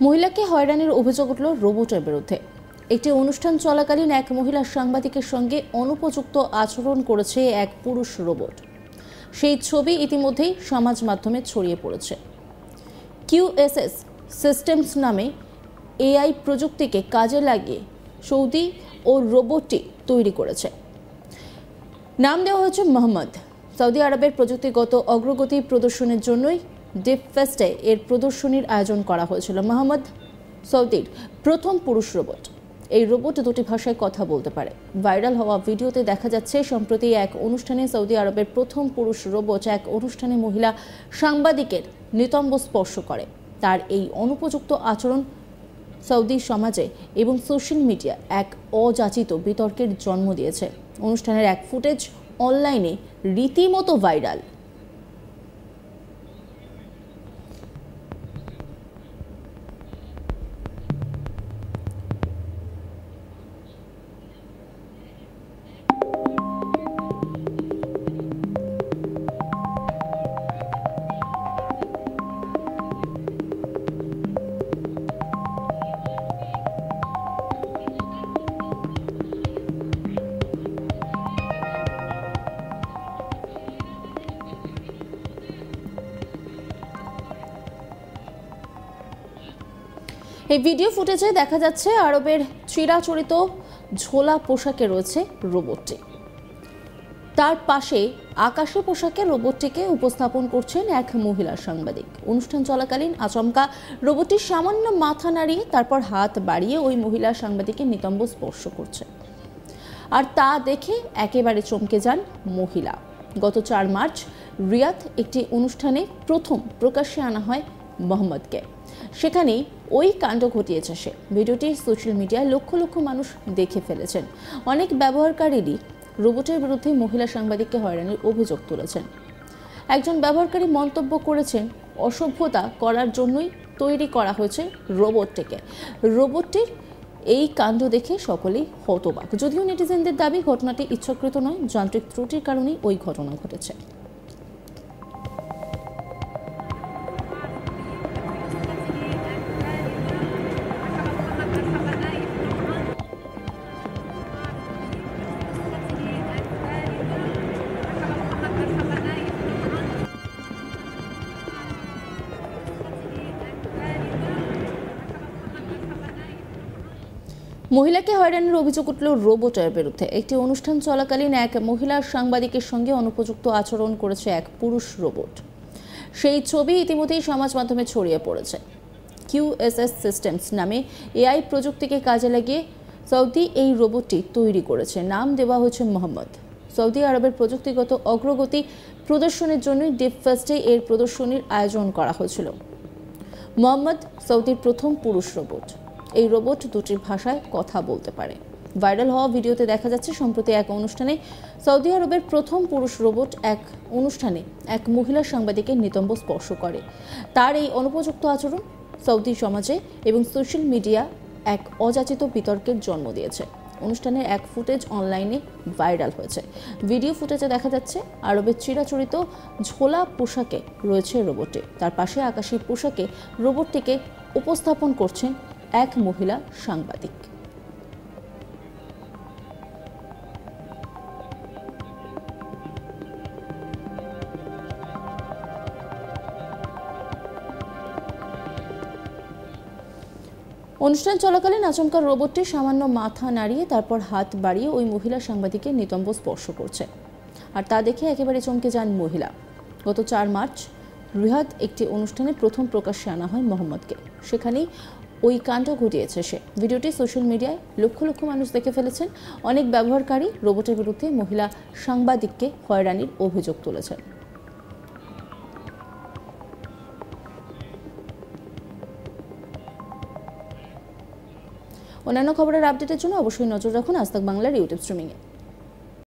মহিলাকে হয়রানির অভিযোগ উঠল রোবটের বিরুদ্ধে। একটি অনুষ্ঠান চলাকালীন এক মহিলা সাংবাদিকের সঙ্গে অনুপযুক্ত আচরণ করেছে এক পুরুষ রোবট। সেই ছবি ইতিমধ্যেই সমাজ মাধ্যমে ছড়িয়ে পড়েছে। QSS সিস্টেমস নামে AI প্রযুক্তিকে কাজে লাগিয়ে সৌদি ও রোবটটি তৈরি করেছে। নাম দেওয়া হয়েছে মোহাম্মদ। সৌদি আরবের প্রযুক্তিগত অগ্রগতি প্রদর্শনের জন্যই ডিপ ফেস্টে এর প্রদর্শনীর আয়োজন করা হয়েছিল। মোহাম্মদ সৌদির প্রথম পুরুষ রোবট। এই রোবট দুটি ভাষায় কথা বলতে পারে। ভাইরাল হওয়া ভিডিওতে দেখা যাচ্ছে সম্প্রতি এক অনুষ্ঠানে সৌদি আরবের প্রথম পুরুষ রোবট এক অনুষ্ঠানে মহিলা সাংবাদিকের নিতম্ব স্পর্শ করে। তার এই অনুপযুক্ত আচরণ সৌদি সমাজে এবং সোশ্যাল মিডিয়া এক অযাচিত বিতর্কের জন্ম দিয়েছে। অনুষ্ঠানের এক ফুটেজ অনলাইনে রীতিমতো ভাইরাল। এই ভিডিও ফুটেজে দেখা যাচ্ছে আরবের চিরাচরিত ঝোলা পোশাকে রয়েছে রোবটটি। তার পাশে আকাশি পোশাকে রোবটটিকে উপস্থাপন করছেন এক মহিলা সাংবাদিক। অনুষ্ঠান চলাকালীন আচমকা রোবটটি সামান্য মাথা নাড়িয়ে তারপর হাত বাড়িয়ে ওই মহিলা সাংবাদিকের নিতম্ব স্পর্শ করছে। আর তা দেখে একেবারে চমকে যান মহিলা। গত 4 মার্চ রিয়াদ একটি অনুষ্ঠানে প্রথম প্রকাশ্যে আনা হয় মোহাম্মদকে। সেখানেই ওই কাণ্ড ঘটিয়েছে সে। ভিডিওটি সোশ্যাল মিডিয়ায় লক্ষ লক্ষ মানুষ দেখে ফেলেছেন। অনেক ব্যবহারকারীরই রোবটের বিরুদ্ধে মহিলা সাংবাদিককে হয়রানির অভিযোগ তুলেছেন। একজন ব্যবহারকারী মন্তব্য করেছেন, অসভ্যতা করার জন্যই তৈরি করা হয়েছে রোবটটিকে। রোবটটির এই কাণ্ড দেখে সকলেই হতবাক। যদিও নেটিজেনদের দাবি ঘটনাটি ইচ্ছাকৃত নয়, যান্ত্রিক ত্রুটির কারণেই ওই ঘটনা ঘটেছে। মহিলাকে হয়রানির অভিযোগ উঠল রোবটের বিরুদ্ধে। একটি অনুষ্ঠান চলাকালীন এক মহিলা সাংবাদিকের সঙ্গে অনুপযুক্ত আচরণ করেছে এক পুরুষ রোবট। সেই ছবি ইতিমধ্যেই সমাজ মাধ্যমে ছড়িয়ে পড়েছে। QSS সিস্টেমস নামে AI প্রযুক্তিকে কাজে লাগিয়ে সৌদি এই রোবটটি তৈরি করেছে। নাম দেওয়া হয়েছে মোহাম্মদ। সৌদি আরবের প্রযুক্তিগত অগ্রগতি প্রদর্শনের জন্যই ডিপ ফেস্টে এর প্রদর্শনীর আয়োজন করা হয়েছিল। মোহাম্মদ সৌদির প্রথম পুরুষ রোবট। এই রোবট দুটি ভাষায় কথা বলতে পারে। ভাইরাল হওয়া ভিডিওতে দেখা যাচ্ছে সম্প্রতি এক অনুষ্ঠানে সৌদি আরবের প্রথম পুরুষ রোবট এক অনুষ্ঠানে এক মহিলা সাংবাদিকের নিতম্ব স্পর্শ করে। তার এই অনুপযুক্ত আচরণ সৌদি সমাজে এবং সোশ্যাল মিডিয়া এক অযাচিত বিতর্কের জন্ম দিয়েছে। অনুষ্ঠানের এক ফুটেজ অনলাইনে ভাইরাল হয়েছে। ভিডিও ফুটেজে দেখা যাচ্ছে আরবের চিরাচরিত ঝোলা পোশাকে রয়েছে রোবটটি। তার পাশে আকাশি পোশাকে রোবটটিকে উপস্থাপন করছেন এক মহিলা সাংবাদিক। অনুষ্ঠান চলাকালীন আচমকা রোবটটি সামান্য মাথা নাড়িয়ে তারপর হাত বাড়িয়ে ওই মহিলা সাংবাদিকের নিতম্ব স্পর্শ করছে। আর তা দেখে একেবারে চমকে যান মহিলা। গত 4 মার্চ রিয়াদ একটি অনুষ্ঠানে প্রথম প্রকাশ্যে আনা হয় মোহাম্মদকে। সেখানেই ওই কাণ্ড ঘটিয়েছে সে। ভিডিওটি সোশ্যাল মিডিয়ায় লক্ষ লক্ষ মানুষ দেখে ফেলেছেন। অনেক ব্যবহারকারী রোবটের বিরুদ্ধে মহিলা সাংবাদিককে হয়রানির অভিযোগ তুলেছেন। অন্যান্য খবরের আপডেটের জন্য অবশ্যই নজর রাখুন আজ তাক বাংলার ইউটিউব স্ট্রিমিংয়ে।